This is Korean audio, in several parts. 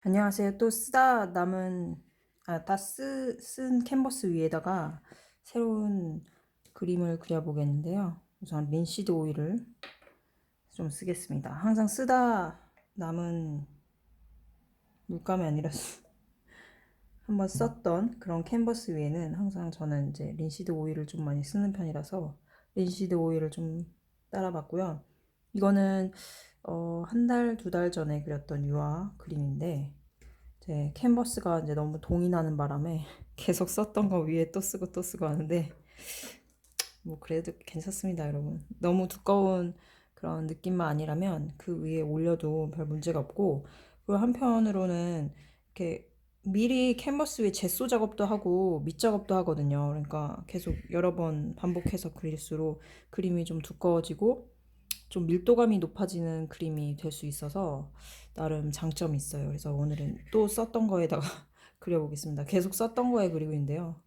안녕하세요. 또 쓰다 남은 쓴 캔버스 위에다가 새로운 그림을 그려보겠는데요. 우선 린시드 오일을 좀 쓰겠습니다. 항상 쓰다 남은 물감이 아니라 한번 썼던 그런 캔버스 위에는 항상 저는 이제 린시드 오일을 좀 많이 쓰는 편이라서 린시드 오일을 좀 따라봤고요. 이거는 한 달, 두 달 전에 그렸던 유화 그림인데 제 캔버스가 이제 너무 동이 나는 바람에 계속 썼던 거 위에 또 쓰고 또 쓰고 하는데 뭐 그래도 괜찮습니다, 여러분. 너무 두꺼운 그런 느낌만 아니라면 그 위에 올려도 별 문제가 없고, 그리고 한편으로는 이렇게 미리 캔버스 위에 제소 작업도 하고 밑 작업도 하거든요. 그러니까 계속 여러 번 반복해서 그릴수록 그림이 좀 두꺼워지고 좀 밀도감이 높아지는 그림이 될 수 있어서 나름 장점이 있어요. 그래서 오늘은 또 썼던 거에다가 그려보겠습니다. 계속 썼던 거에 그리고 있는데요.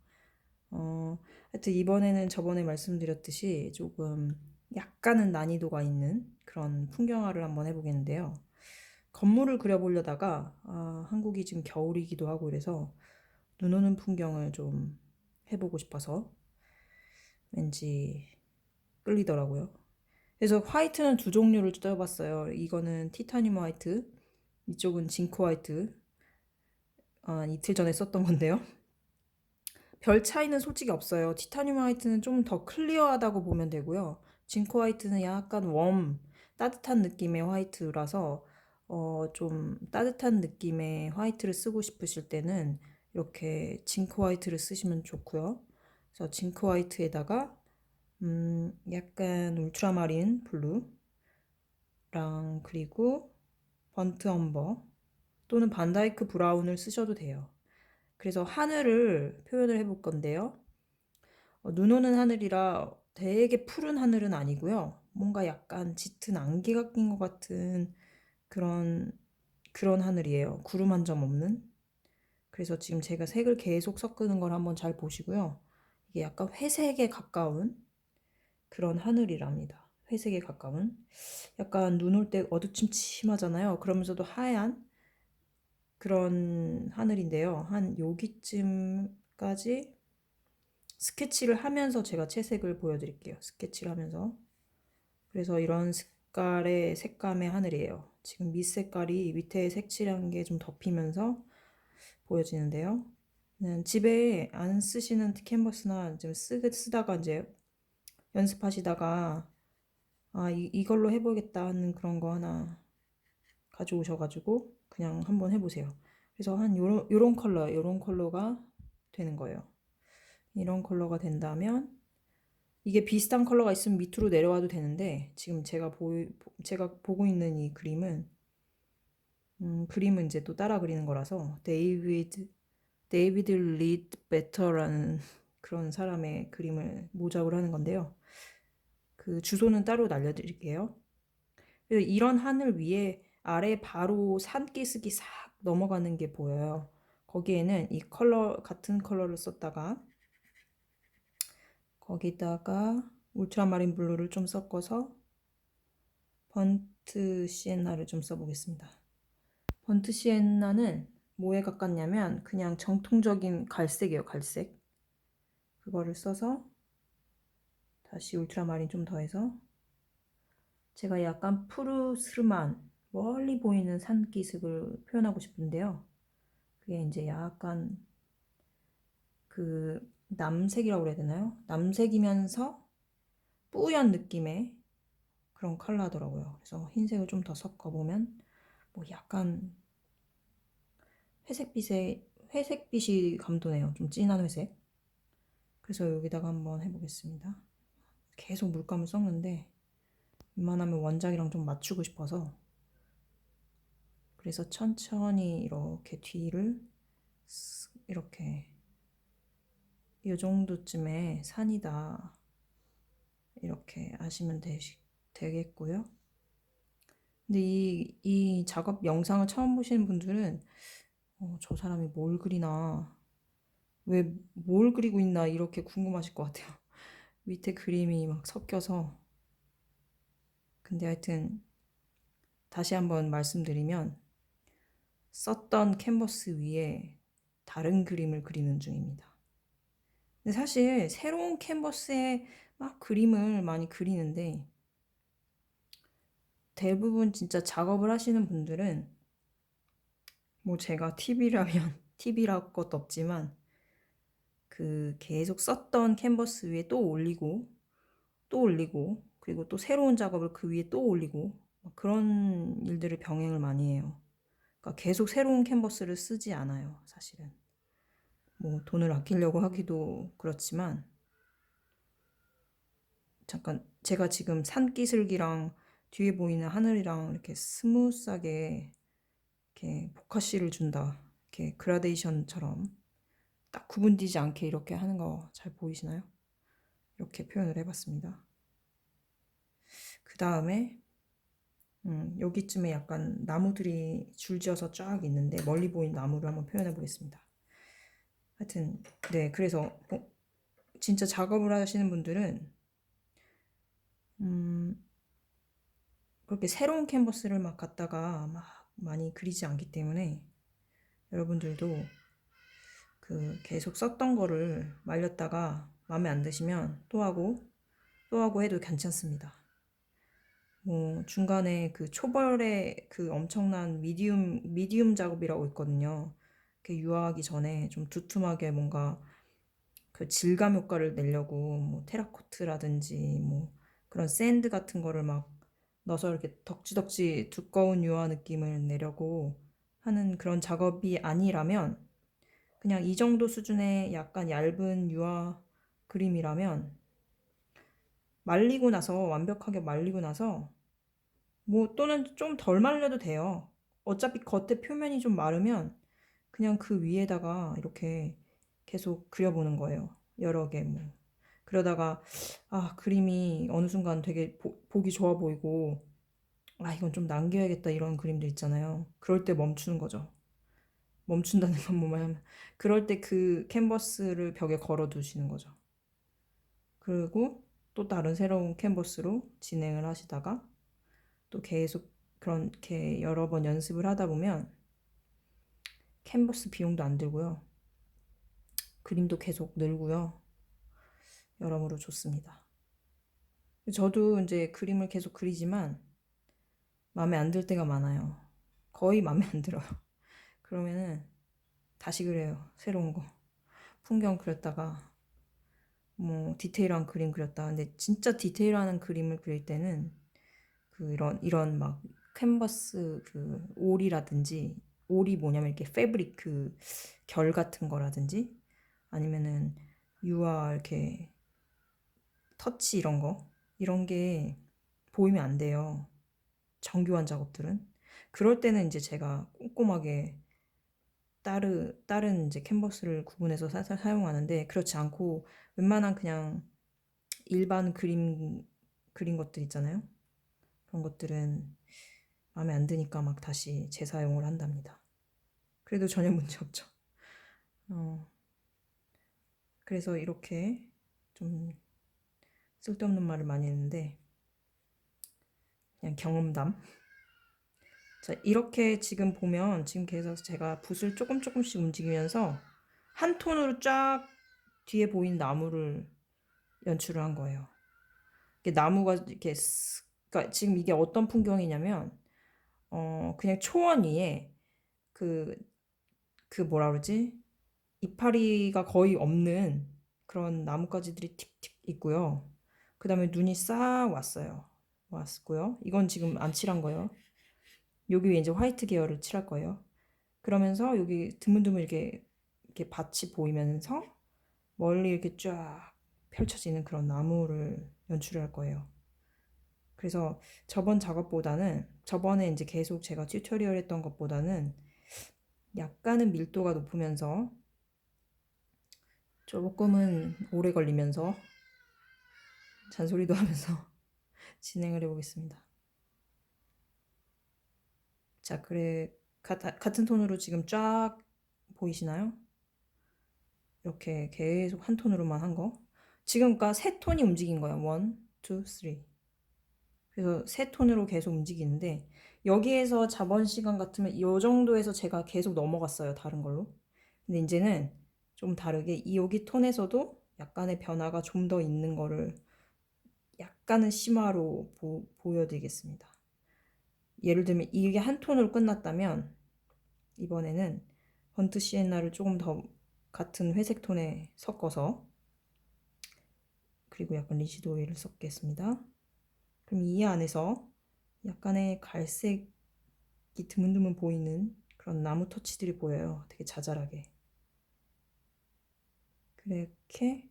하여튼 이번에는 저번에 말씀드렸듯이 조금 약간은 난이도가 있는 그런 풍경화를 한번 해보겠는데요. 건물을 그려보려다가 한국이 지금 겨울이기도 하고 그래서 눈 오는 풍경을 좀 해보고 싶어서 왠지 끌리더라고요. 그래서 화이트는 두 종류를 써봤어요. 이거는 티타늄 화이트, 이쪽은 징크 화이트. 이틀 전에 썼던 건데요. 별 차이는 솔직히 없어요. 티타늄 화이트는 좀 더 클리어하다고 보면 되고요. 징크 화이트는 약간 따뜻한 느낌의 화이트라서 좀 따뜻한 느낌의 화이트를 쓰고 싶으실 때는 이렇게 징크 화이트를 쓰시면 좋고요. 그래서 징크 화이트에다가 약간 울트라마린 블루랑 그리고 번트 엄버 또는 반다이크 브라운을 쓰셔도 돼요. 그래서 하늘을 표현을 해볼 건데요. 눈 오는 하늘이라 되게 푸른 하늘은 아니고요. 뭔가 약간 짙은 안개가 낀 것 같은 그런 하늘이에요. 구름 한 점 없는. 그래서 지금 제가 색을 계속 섞는 걸 한번 잘 보시고요. 이게 약간 회색에 가까운 그런 하늘이랍니다. 회색에 가까운. 약간 눈 올 때 어두침침하잖아요. 그러면서도 하얀 그런 하늘인데요. 한 여기쯤까지 스케치를 하면서 제가 채색을 보여드릴게요. 스케치를 하면서. 그래서 이런 색깔의 색감의 하늘이에요. 지금 밑색깔이 밑에 색칠한 게 좀 덮이면서 보여지는데요. 집에 안 쓰시는 캔버스나 좀 쓰다가 이제 연습하시다가 이걸로 해보겠다 하는 그런 거 하나 가져오셔가지고 그냥 한번 해보세요. 그래서 한 요런 컬러가 되는 거예요. 이런 컬러가 된다면 이게 비슷한 컬러가 있으면 밑으로 내려와도 되는데 지금 제가 보고 있는 이 그림은 이제 또 따라 그리는 거라서 데이비드 리드 베터라는 그런 사람의 그림을 모작을 하는 건데요. 그 주소는 따로 날려드릴게요. 그래서 이런 하늘 위에 아래 바로 산기슭이 싹 넘어가는 게 보여요. 거기에는 이 같은 컬러를 썼다가 거기다가 울트라마린 블루를 좀 섞어서 번트 시엔나를 좀 써보겠습니다. 번트 시엔나는 뭐에 가깝냐면 그냥 정통적인 갈색이에요. 갈색. 그거를 써서 다시 울트라마린 좀 더해서 제가 약간 푸르스름한 멀리 보이는 산기슭을 표현하고 싶은데요. 그게 이제 약간 그 남색이라고 그래야 되나요? 남색이면서 뿌연 느낌의 그런 컬러더라고요. 그래서 흰색을 좀 더 섞어보면 뭐 약간 회색빛이 감도네요. 좀 진한 회색. 그래서 여기다가 한번 해보겠습니다. 계속 물감을 섞는데 웬만하면 원작이랑 좀 맞추고 싶어서 그래서 천천히 이렇게 뒤를 이렇게 이 정도쯤에 산이다 이렇게 아시면 되겠고요. 근데 이 작업 영상을 처음 보시는 분들은 저 사람이 뭘 그리나 왜 뭘 그리고 있나 이렇게 궁금하실 것 같아요. 밑에 그림이 막 섞여서 근데 하여튼 다시 한번 말씀드리면 썼던 캔버스 위에 다른 그림을 그리는 중입니다. 근데 사실 새로운 캔버스에 막 그림을 많이 그리는데 대부분 진짜 작업을 하시는 분들은 뭐 제가 팁이라면 팁이랄 것도 없지만 그 계속 썼던 캔버스 위에 또 올리고 또 올리고 그리고 또 새로운 작업을 그 위에 또 올리고 그런 일들을 병행을 많이 해요. 그러니까 계속 새로운 캔버스를 쓰지 않아요, 사실은. 뭐 돈을 아끼려고 하기도 그렇지만 잠깐 제가 지금 산기슭이랑 뒤에 보이는 하늘이랑 이렇게 스무스하게 이렇게 보카시를 준다. 이렇게 그라데이션처럼 딱 구분되지 않게 이렇게 하는 거 잘 보이시나요? 이렇게 표현을 해봤습니다. 그 다음에 여기쯤에 약간 나무들이 줄지어서 쫙 있는데 멀리 보이는 나무를 한번 표현해 보겠습니다. 하여튼 네, 그래서 진짜 작업을 하시는 분들은 그렇게 새로운 캔버스를 막 갖다가 막 많이 그리지 않기 때문에 여러분들도 그 계속 썼던 거를 말렸다가 마음에 안 드시면 또 하고 또 하고 해도 괜찮습니다. 뭐 중간에 그 초벌의 그 엄청난 미디움 작업이라고 있거든요. 그 유화하기 전에 좀 두툼하게 뭔가 그 질감 효과를 내려고 뭐 테라코트라든지 뭐 그런 샌드 같은 거를 막 넣어서 이렇게 덕지덕지 두꺼운 유화 느낌을 내려고 하는 그런 작업이 아니라면 그냥 이 정도 수준의 약간 얇은 유화 그림이라면 말리고 나서 완벽하게 말리고 나서 뭐 또는 좀 덜 말려도 돼요. 어차피 겉에 표면이 좀 마르면 그냥 그 위에다가 이렇게 계속 그려보는 거예요. 여러 개 뭐. 그러다가 아 그림이 어느 순간 되게 보기 좋아 보이고 아 이건 좀 남겨야겠다 이런 그림들 있잖아요. 그럴 때 멈추는 거죠. 멈춘다는 건 뭐냐면 그럴 때 그 캔버스를 벽에 걸어 두시는 거죠. 그리고 또 다른 새로운 캔버스로 진행을 하시다가 또 계속 그렇게 여러 번 연습을 하다 보면 캔버스 비용도 안 들고요. 그림도 계속 늘고요. 여러모로 좋습니다. 저도 이제 그림을 계속 그리지만 마음에 안 들 때가 많아요. 거의 마음에 안 들어요. 그러면은 다시 그래요. 새로운 거. 풍경 그렸다가 뭐 디테일한 그림 그렸다. 근데 진짜 디테일한 그림을 그릴 때는 그 이런 막 캔버스 그 올이라든지 올이 뭐냐면 이렇게 패브릭 그 결 같은 거라든지 아니면은 유화 이렇게 터치 이런 게 보이면 안 돼요. 정교한 작업들은. 그럴 때는 이제 제가 꼼꼼하게 다른 이제 캔버스를 구분해서 사용하는데 그렇지 않고 웬만한 그냥 일반 그린 것들 있잖아요. 그런 것들은 마음에 안 드니까 막 다시 재사용을 한답니다. 그래도 전혀 문제 없죠. 그래서 이렇게 좀 쓸데없는 말을 많이 했는데 그냥 경험담. 자, 이렇게 지금 보면 지금 계속 제가 붓을 조금씩 움직이면서 한 톤으로 쫙 뒤에 보이는 나무를 연출을 한 거예요. 이게 나무가 이렇게 그러니까 지금 이게 어떤 풍경이냐면 그냥 초원 위에 그 뭐라 그러지? 이파리가 거의 없는 그런 나뭇가지들이 틱틱 있고요. 그 다음에 눈이 싹 왔고요. 이건 지금 안 칠한 거예요. 여기 위에 이제 화이트 계열을 칠할 거예요. 그러면서 여기 드문드문 이렇게 밭이 보이면서 멀리 이렇게 쫙 펼쳐지는 그런 나무를 연출할 거예요. 그래서 저번에 이제 계속 제가 튜토리얼 했던 것보다는 약간은 밀도가 높으면서 조금은 오래 걸리면서 잔소리도 하면서 진행을 해보겠습니다. 자, 그래 같은 톤으로 지금 쫙 보이시나요? 이렇게 계속 한 톤으로만 한 거. 지금 그러니까 세 톤이 움직인 거야. 1, 2, 3. 그래서 세 톤으로 계속 움직이는데 여기에서 자본 시간 같으면 이 정도에서 제가 계속 넘어갔어요. 다른 걸로. 근데 이제는 좀 다르게 이 여기 톤에서도 약간의 변화가 좀 더 있는 거를 약간은 심화로 보여드리겠습니다. 예를 들면 이게 한 톤으로 끝났다면 이번에는 번트 시엔나를 조금 더 같은 회색 톤에 섞어서 그리고 약간 리시드 오일을 섞겠습니다. 그럼 이 안에서 약간의 갈색이 드문드문 보이는 그런 나무 터치들이 보여요. 되게 자잘하게. 그렇게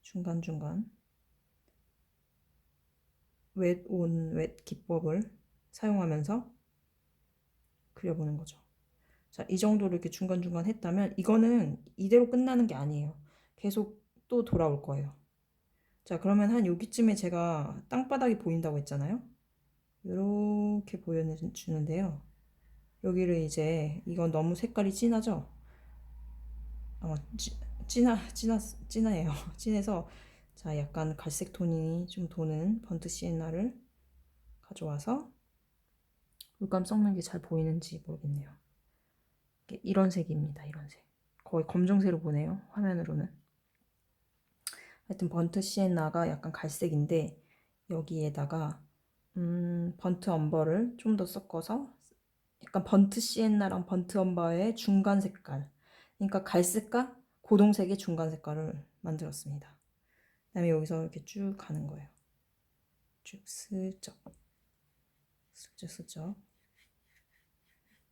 중간중간 웻 온 웻 기법을 사용하면서 그려보는 거죠. 자, 이 정도로 이렇게 중간중간 했다면 이거는 이대로 끝나는 게 아니에요. 계속 또 돌아올 거예요. 자, 그러면 한 여기쯤에 제가 땅바닥이 보인다고 했잖아요. 이렇게 보여주는데요. 여기를 이제 이건 너무 색깔이 진하죠? 진해요. 진해서 자, 약간 갈색 톤이 좀 도는 번트 시엔나를 가져와서 물감 섞는 게 잘 보이는지 모르겠네요. 이런 색입니다. 이런 색. 거의 검정색으로 보네요. 화면으로는. 하여튼 번트 시엔나가 약간 갈색인데 여기에다가 번트 엄버를 좀 더 섞어서 약간 번트 시엔나랑 번트 엄버의 중간 색깔, 그러니까 갈색과 고동색의 중간 색깔을 만들었습니다. 그 다음에 여기서 이렇게 쭉 가는 거예요. 쭉 슬쩍 슬쩍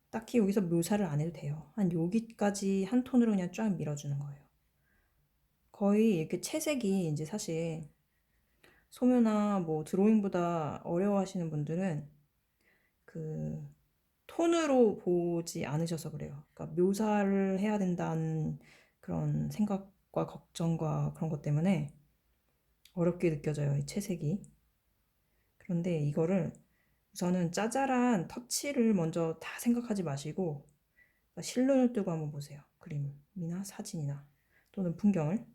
딱히 여기서 묘사를 안 해도 돼요. 한 여기까지 한 톤으로 그냥 쫙 밀어주는 거예요. 거의 이렇게 채색이 이제 사실 소묘나 뭐 드로잉보다 어려워하시는 분들은 그 톤으로 보지 않으셔서 그래요. 그러니까 묘사를 해야 된다는 그런 생각과 걱정과 그런 것 때문에 어렵게 느껴져요, 이 채색이. 그런데 이거를 우선은 짜잘한 터치를 먼저 다 생각하지 마시고 실눈을 뜨고 한번 보세요. 그림이나 사진이나 또는 풍경을.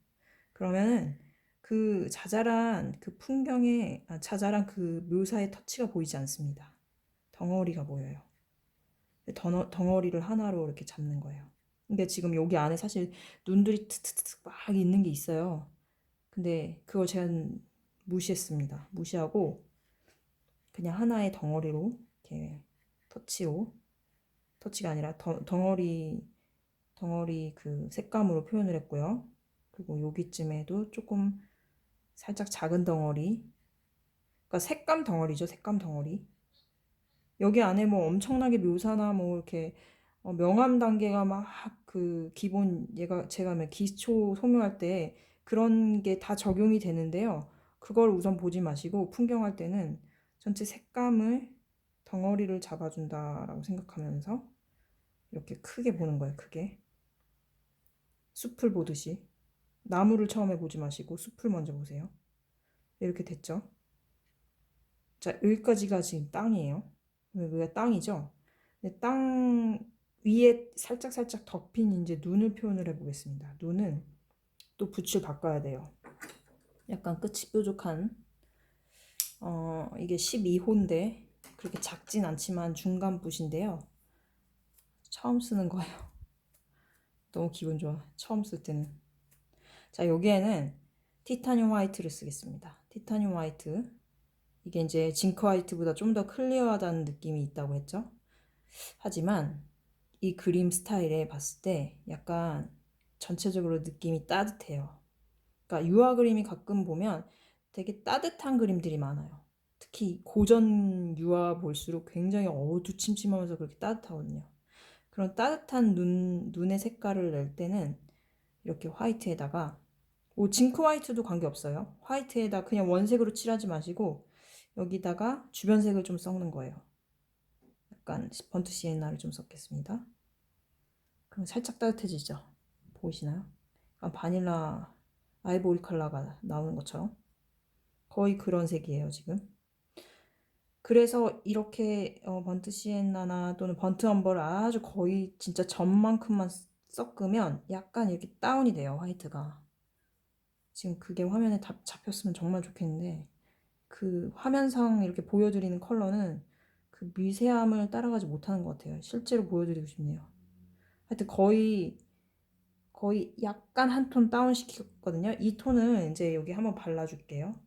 그러면은 그 자잘한 그 풍경에 자잘한 그 묘사의 터치가 보이지 않습니다. 덩어리가 보여요. 덩어리를 하나로 이렇게 잡는 거예요. 근데 지금 여기 안에 사실 눈들이 트트트 막 있는 게 있어요. 근데 그걸 제가 무시했습니다. 무시하고 그냥 하나의 덩어리로 이렇게 터치가 아니라 덩어리 그 색감으로 표현을 했고요. 그리고 여기쯤에도 조금 살짝 작은 덩어리, 그러니까 색감 덩어리죠. 색감 덩어리. 여기 안에 뭐 엄청나게 묘사나 뭐 이렇게 명암 단계가 막 그 기본 제가 기초 소묘할 때 그런 게 다 적용이 되는데요. 그걸 우선 보지 마시고 풍경할 때는 전체 색감을 덩어리를 잡아준다라고 생각하면서 이렇게 크게 보는 거예요. 크게 숲을 보듯이 나무를 처음에 보지 마시고 숲을 먼저 보세요. 이렇게 됐죠? 자, 여기까지가 지금 땅이에요. 여기가 땅이죠? 근데 땅 위에 살짝 덮인 이제 눈을 표현을 해보겠습니다. 눈은 또 붓을 바꿔야 돼요. 약간 끝이 뾰족한 이게 12호인데 그렇게 작진 않지만 중간 붓인데요. 처음 쓰는 거예요. 너무 기분 좋아. 처음 쓸 때는. 자, 여기에는 티타늄 화이트를 쓰겠습니다. 티타늄 화이트. 이게 이제 징크 화이트보다 좀 더 클리어하다는 느낌이 있다고 했죠. 하지만 이 그림 스타일에 봤을 때 약간 전체적으로 느낌이 따뜻해요. 그러니까 유화 그림이 가끔 보면 되게 따뜻한 그림들이 많아요. 특히 고전 유화 볼수록 굉장히 어두침침하면서 그렇게 따뜻하거든요. 그런 따뜻한 눈의 색깔을 낼 때는 이렇게 화이트에다가 뭐 징크 화이트도 관계없어요. 화이트에다 그냥 원색으로 칠하지 마시고 여기다가 주변색을 좀 섞는 거예요. 약간 번트 시엔나를 좀 섞겠습니다. 그럼 살짝 따뜻해지죠? 보이시나요? 바닐라 아이보리 컬러가 나오는 것처럼 거의 그런 색이에요 지금. 그래서 이렇게 번트 시엔나나 또는 번트 엄버를 아주 거의 진짜 점만큼만 섞으면 약간 이렇게 다운이 돼요 화이트가. 지금 그게 화면에 잡혔으면 정말 좋겠는데 그 화면상 이렇게 보여드리는 컬러는 그 미세함을 따라가지 못하는 것 같아요. 실제로 보여드리고 싶네요. 하여튼 거의 약간 한 톤 다운 시켰거든요. 이 톤은 이제 여기 한번 발라줄게요.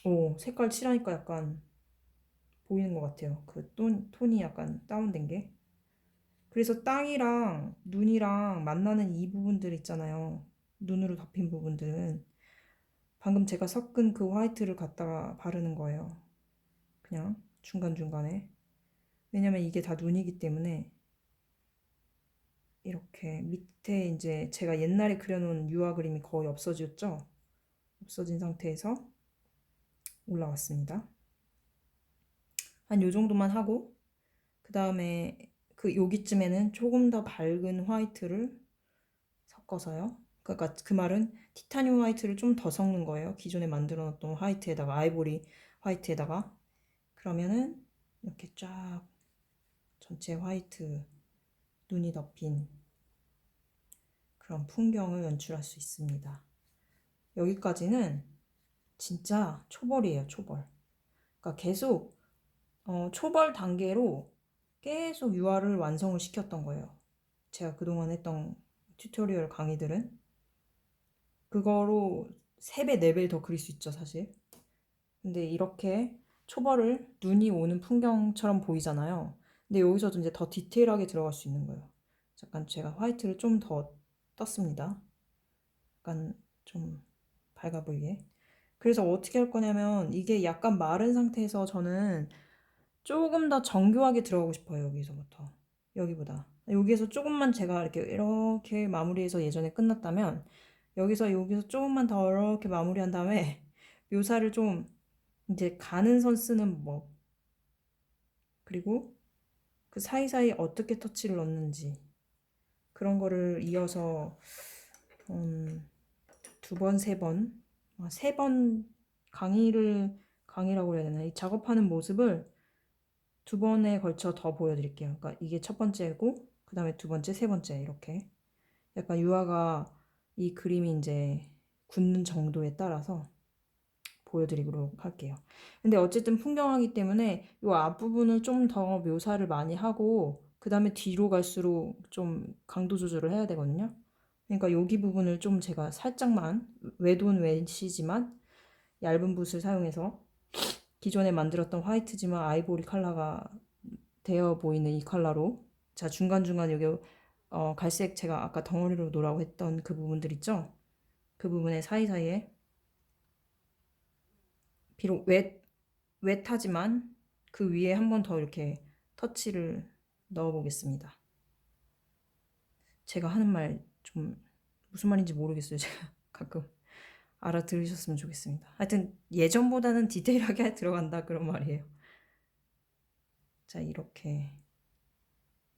오, 색깔 칠하니까 약간 보이는 것 같아요. 그 톤이 약간 다운된 게. 그래서 땅이랑 눈이랑 만나는 이 부분들 있잖아요. 눈으로 덮인 부분들은 방금 제가 섞은 그 화이트를 갖다가 바르는 거예요. 그냥 중간중간에. 왜냐면 이게 다 눈이기 때문에 이렇게 밑에 이제 제가 옛날에 그려놓은 유화 그림이 거의 없어졌죠? 없어진 상태에서 올라왔습니다. 한 요 정도만 하고 그 다음에 그 여기쯤에는 조금 더 밝은 화이트를 섞어서요. 그러니까 그 말은 티타늄 화이트를 좀 더 섞는 거예요. 기존에 만들어 놨던 화이트에다가 아이보리 화이트에다가 그러면은 이렇게 쫙 전체 화이트 눈이 덮인 그런 풍경을 연출할 수 있습니다. 여기까지는 진짜 초벌이에요, 초벌. 그러니까 계속 초벌 단계로 계속 유화를 완성을 시켰던 거예요. 제가 그동안 했던 튜토리얼 강의들은 그거로 3배, 4배 더 그릴 수 있죠, 사실. 근데 이렇게 초벌을 눈이 오는 풍경처럼 보이잖아요. 근데 여기서도 이제 더 디테일하게 들어갈 수 있는 거예요. 잠깐 제가 화이트를 좀 더 떴습니다. 약간 좀 밝아 보이게. 그래서 어떻게 할 거냐면 이게 약간 마른 상태에서 저는 조금 더 정교하게 들어가고 싶어요. 여기서부터. 여기보다. 여기에서 조금만 제가 이렇게 마무리해서 예전에 끝났다면 여기서 조금만 더 이렇게 마무리한 다음에 묘사를 좀 이제 가는 선 쓰는 법 그리고 그 사이사이 어떻게 터치를 넣는지 그런 거를 이어서 두 번, 세 번 강의라고 해야 되나? 이 작업하는 모습을 2번에 걸쳐 더 보여드릴게요. 그러니까 이게 첫 번째고 그 다음에 두 번째, 세 번째 이렇게 약간 유화가 이 그림이 이제 굳는 정도에 따라서 보여드리도록 할게요. 근데 어쨌든 풍경화기 때문에 이 앞부분을 좀 더 묘사를 많이 하고 그 다음에 뒤로 갈수록 좀 강도 조절을 해야 되거든요. 그러니까 여기 부분을 좀 제가 살짝만 외도는 외시지만 얇은 붓을 사용해서 기존에 만들었던 화이트지만 아이보리 컬러가 되어 보이는 이 컬러로 자 중간중간 여기 갈색 제가 아까 덩어리로 놓으라고 했던 그 부분들 있죠? 그 부분의 사이사이에 비록 웻하지만 그 위에 한 번 더 이렇게 터치를 넣어 보겠습니다. 제가 하는 말 좀 무슨 말인지 모르겠어요. 제가 가끔 알아들으셨으면 좋겠습니다. 하여튼 예전보다는 디테일하게 들어간다 그런 말이에요. 자 이렇게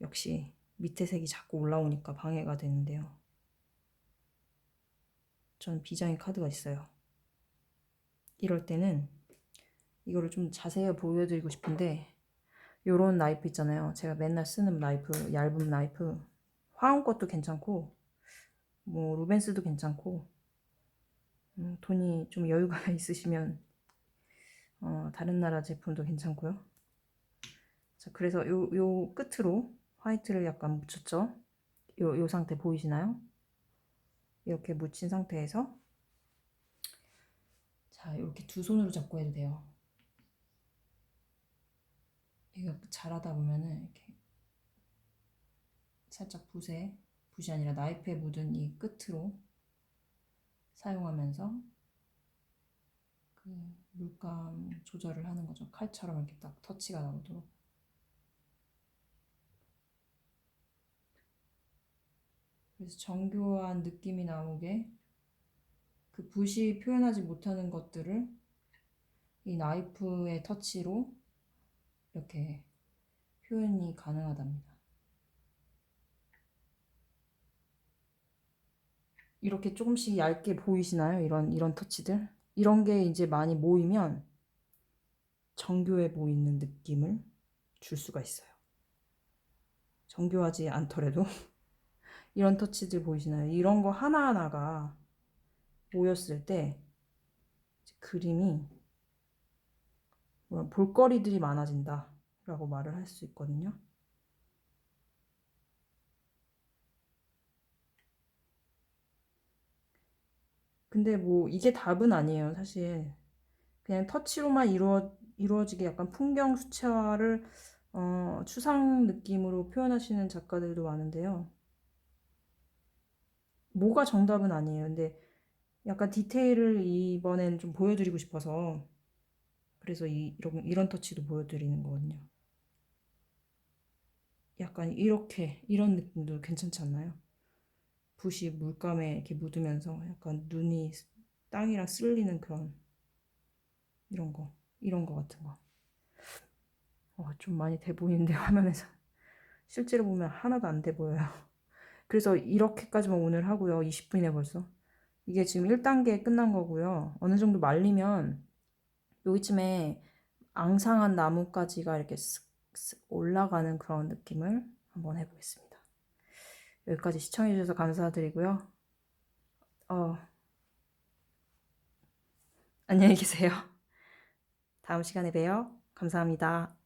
역시 밑에 색이 자꾸 올라오니까 방해가 되는데요. 전 비장의 카드가 있어요. 이럴 때는 이거를 좀 자세히 보여드리고 싶은데 요런 나이프 있잖아요. 제가 맨날 쓰는 나이프, 얇은 나이프. 화원 것도 괜찮고 뭐 루벤스도 괜찮고 돈이 좀 여유가 있으시면 다른 나라 제품도 괜찮고요. 자, 그래서 요 끝으로 화이트를 약간 묻혔죠. 요 상태 보이시나요? 이렇게 묻힌 상태에서 자, 이렇게 두 손으로 잡고 해도 돼요. 이거 잘하다 보면은 이렇게 살짝 붓이 아니라 나이프에 묻은 이 끝으로 사용하면서 그 물감 조절을 하는 거죠. 칼처럼 이렇게 딱 터치가 나오도록. 그래서 정교한 느낌이 나오게 그 붓이 표현하지 못하는 것들을 이 나이프의 터치로 이렇게 표현이 가능하답니다. 이렇게 조금씩 얇게 보이시나요? 이런 터치들? 이런 게 이제 많이 모이면 정교해 보이는 느낌을 줄 수가 있어요. 정교하지 않더라도 이런 터치들 보이시나요? 이런 거 하나하나가 모였을 때 그림이 그런 볼거리들이 많아진다 라고 말을 할 수 있거든요. 근데 뭐 이게 답은 아니에요, 사실. 그냥 터치로만 이루어지게 약간 풍경 수채화를 추상 느낌으로 표현하시는 작가들도 많은데요. 뭐가 정답은 아니에요. 근데 약간 디테일을 이번엔 좀 보여드리고 싶어서 그래서 이런 터치도 보여드리는 거거든요. 약간 이런 느낌도 괜찮지 않나요? 붓이 물감에 이렇게 묻으면서 약간 눈이 땅이랑 쓸리는 그런 이런 거 같은 거. 좀 많이 돼 보이는데 화면에서 실제로 보면 하나도 안 돼 보여요. 그래서 이렇게까지만 오늘 하고요. 20분이네 벌써. 이게 지금 1단계 끝난 거고요. 어느 정도 말리면 여기쯤에 앙상한 나뭇가지가 이렇게 쓱쓱 올라가는 그런 느낌을 한번 해보겠습니다. 여기까지 시청해주셔서 감사드리고요. 어, 안녕히 계세요. 다음 시간에 봬요. 감사합니다.